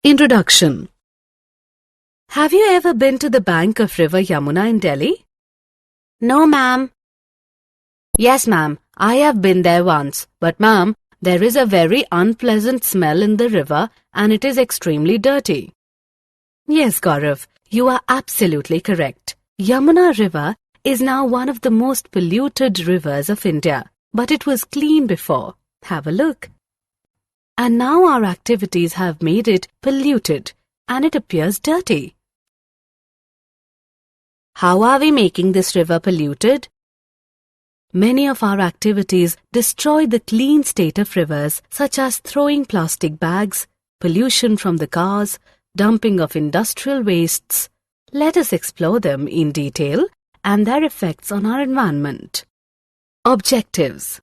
Introduction. Have you ever been to the bank of River Yamuna in Delhi? No, ma'am. Yes, ma'am. I have been there once. But, ma'am, there is a very unpleasant smell in the river and it is extremely dirty. Yes, Gaurav, you are absolutely correct. Yamuna River is now one of the most polluted rivers of India. But it was clean before. Have a look. And now our activities have made it polluted and it appears dirty. How are we making this river polluted? Many of our activities destroy the clean state of rivers, such as throwing plastic bags, pollution from the cars, dumping of industrial wastes. Let us explore them in detail and their effects on our environment. Objectives.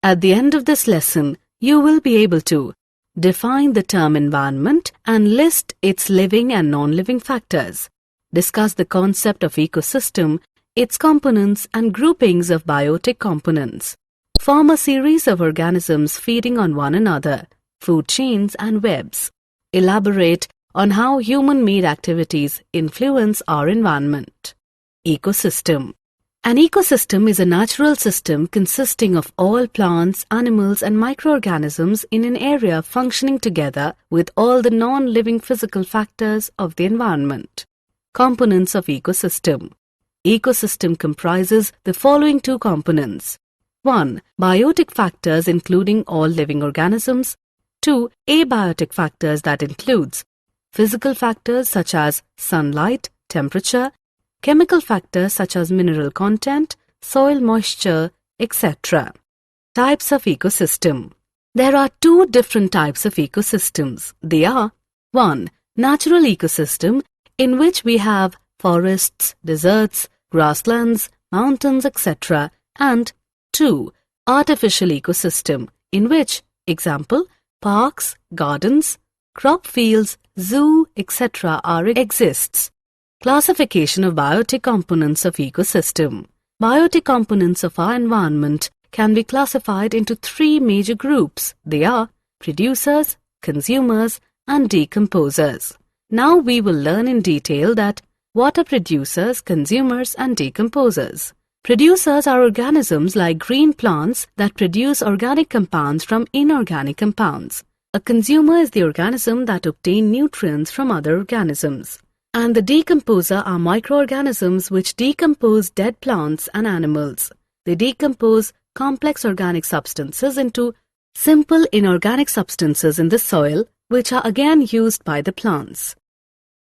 At the end of this lesson, you will be able to define the term environment and list its living and non-living factors. Discuss the concept of ecosystem, its components and groupings of biotic components. Form a series of organisms feeding on one another, food chains and webs. Elaborate on how human-made activities influence our environment. Ecosystem. An ecosystem is a natural system consisting of all plants, animals and microorganisms in an area functioning together with all the non-living physical factors of the environment. Components of ecosystem. Ecosystem comprises the following two components. 1. Biotic factors including all living organisms. 2. Abiotic factors that includes physical factors such as sunlight, temperature, chemical factors such as mineral content, soil moisture, etc. Types of ecosystem. There are two different types of ecosystems. They are 1. Natural ecosystem, in which we have forests, deserts, grasslands, mountains, etc. and 2. Artificial ecosystem, in which, example, parks, gardens, crop fields, zoo, etc. exists. Classification of biotic components of ecosystem. Biotic components of our environment can be classified into three major groups. They are producers, consumers, and decomposers. Now we will learn in detail that what are producers, consumers, and decomposers. Producers are organisms like green plants that produce organic compounds from inorganic compounds. A consumer is the organism that obtains nutrients from other organisms. And the decomposer are microorganisms which decompose dead plants and animals. They decompose complex organic substances into simple inorganic substances in the soil, which are again used by the plants.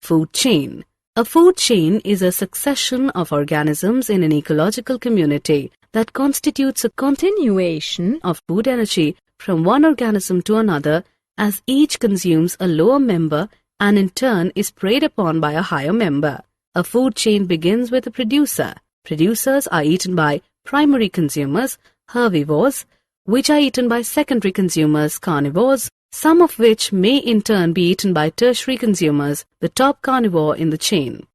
Food chain. A food chain is a succession of organisms in an ecological community that constitutes a continuation of food energy from one organism to another as each consumes a lower member and in turn is preyed upon by a higher member. A food chain begins with a producer. Producers are eaten by primary consumers, herbivores, which are eaten by secondary consumers, carnivores, some of which may in turn be eaten by tertiary consumers, the top carnivore in the chain.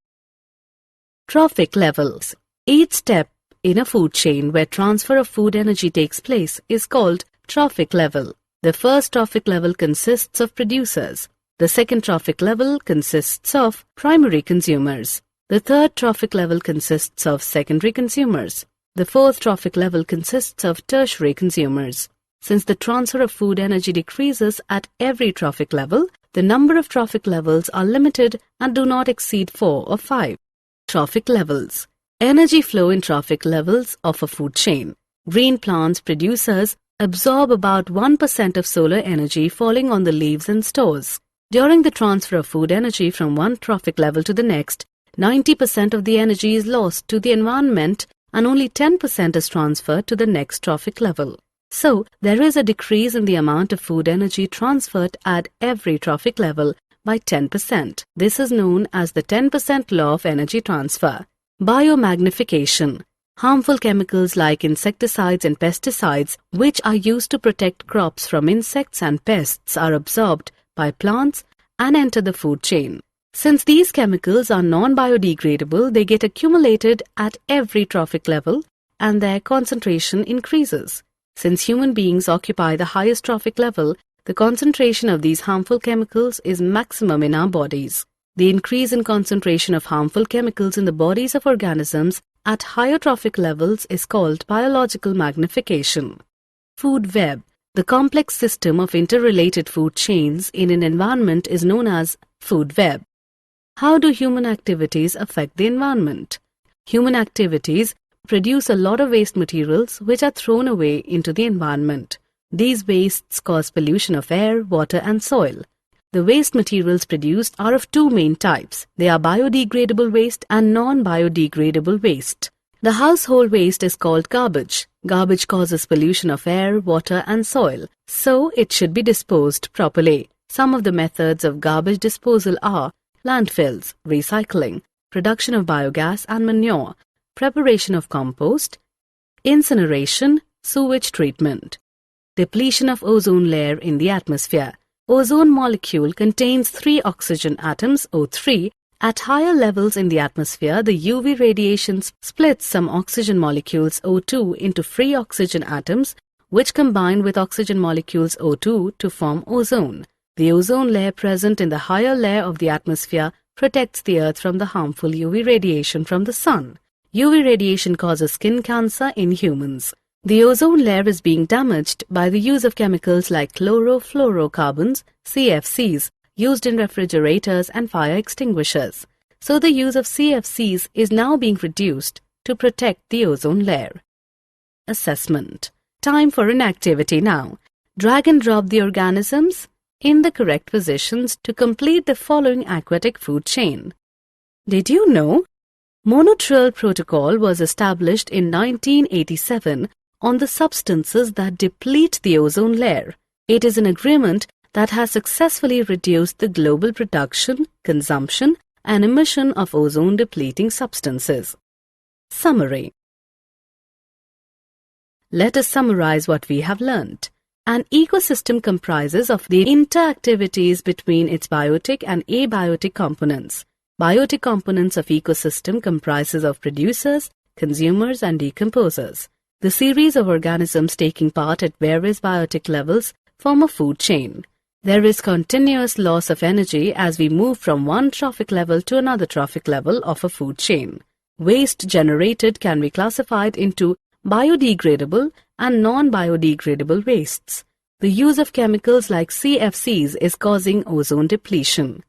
Trophic levels. Each step in a food chain where transfer of food energy takes place is called trophic level. The first trophic level consists of producers. The second trophic level consists of primary consumers. The third trophic level consists of secondary consumers. The fourth trophic level consists of tertiary consumers. Since the transfer of food energy decreases at every trophic level, the number of trophic levels are limited and do not exceed 4 or 5. Trophic levels. Energy flow in trophic levels of a food chain. Green plants producers absorb about 1% of solar energy falling on the leaves and stores. During the transfer of food energy from one trophic level to the next, 90% of the energy is lost to the environment and only 10% is transferred to the next trophic level. So, there is a decrease in the amount of food energy transferred at every trophic level by 10%. This is known as the 10% law of energy transfer. Biomagnification. Harmful chemicals like insecticides and pesticides, which are used to protect crops from insects and pests, are absorbed by plants and enter the food chain. Since these chemicals are non-biodegradable, they get accumulated at every trophic level and their concentration increases. Since human beings occupy the highest trophic level, The concentration of these harmful chemicals is maximum in our bodies. The increase in concentration of harmful chemicals in the bodies of organisms at higher trophic levels is called biological magnification. Food web. The complex system of interrelated food chains in an environment is known as food web. How do human activities affect the environment? Human activities produce a lot of waste materials which are thrown away into the environment. These wastes cause pollution of air, water and soil. The waste materials produced are of two main types. They are biodegradable waste and non-biodegradable waste. The household waste is called garbage. Garbage causes pollution of air, water and soil, so it should be disposed properly. Some of the methods of garbage disposal are landfills, recycling, production of biogas and manure, preparation of compost, incineration, sewage treatment. Depletion of ozone layer in the atmosphere. Ozone molecule contains 3 oxygen atoms, O3. At higher levels in the atmosphere, the UV radiation splits some oxygen molecules O2 into free oxygen atoms, which combine with oxygen molecules O2 to form ozone. The ozone layer present in the higher layer of the atmosphere protects the Earth from the harmful UV radiation from the sun. UV radiation causes skin cancer in humans. The ozone layer is being damaged by the use of chemicals like chlorofluorocarbons, CFCs, used in refrigerators and fire extinguishers. So the use of CFCs is now being reduced to protect the ozone layer. Assessment. Time for an activity now. Drag and drop the organisms in the correct positions to complete the following aquatic food chain. Did you know? Montreal Protocol was established in 1987 on the substances that deplete the ozone layer. It is an agreement that has successfully reduced the global production, consumption, and emission of ozone-depleting substances. Summary. Let us summarize what we have learnt. An ecosystem comprises of the interactivities between its biotic and abiotic components. Biotic components of ecosystem comprises of producers, consumers, and decomposers. The series of organisms taking part at various biotic levels form a food chain. There is continuous loss of energy as we move from one trophic level to another trophic level of a food chain. Waste generated can be classified into biodegradable and non-biodegradable wastes. The use of chemicals like CFCs is causing ozone depletion.